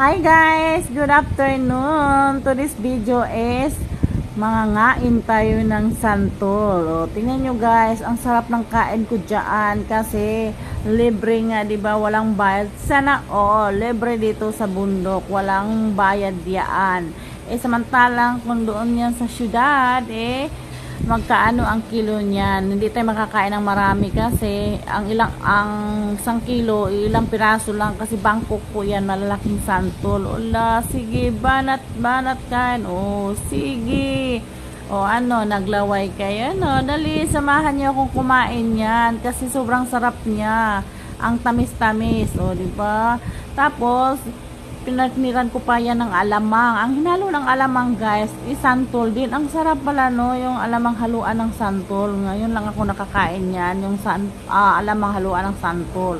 Hi guys! Good afternoon! Today's video is mangangain tayo ng santol. O, tingnan nyo guys, ang sarap ng kain ko dyan kasi libre nga, diba? Walang bayad. Sana libre dito sa bundok. Walang bayad diyan. Samantalang kung doon yan sa syudad, magkaano ang kilo niyan. Hindi tayo makakain ng marami kasi ang isang kilo, ilang piraso lang kasi bangkok po yan, malalaking santol. Ola, sige, banat kain. Sige. Naglaway kayo, no? Dali, samahan niyo akong kumain yan kasi sobrang sarap niya. Ang tamis-tamis, di ba? Tapos, pinagniran ko pa yan ng alamang. Ang hinalo ng alamang guys, santol din. Ang sarap pala no, yung alamang haluan ng santol. Ngayon lang ako nakakain yan, yung alamang haluan ng santol.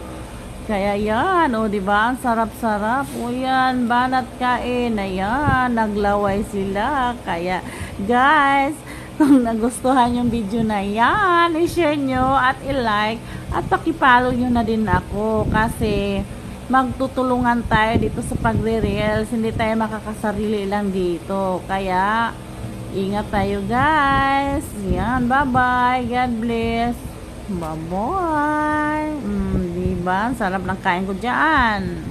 Kaya yan, di ba? Ang sarap-sarap. Yan, banat kain. Ayan, naglaway sila. Kaya guys, kung nagustuhan yung video na yan, i-share nyo at i-like at pakipollow nyo na din ako kasi magtutulungan tayo dito sa pagre-reels. Hindi tayo makakasarili lang dito. Kaya, ingat tayo guys. Yan, bye-bye. God bless. Bye-bye. Diba? Sarap ng kain ko dyan.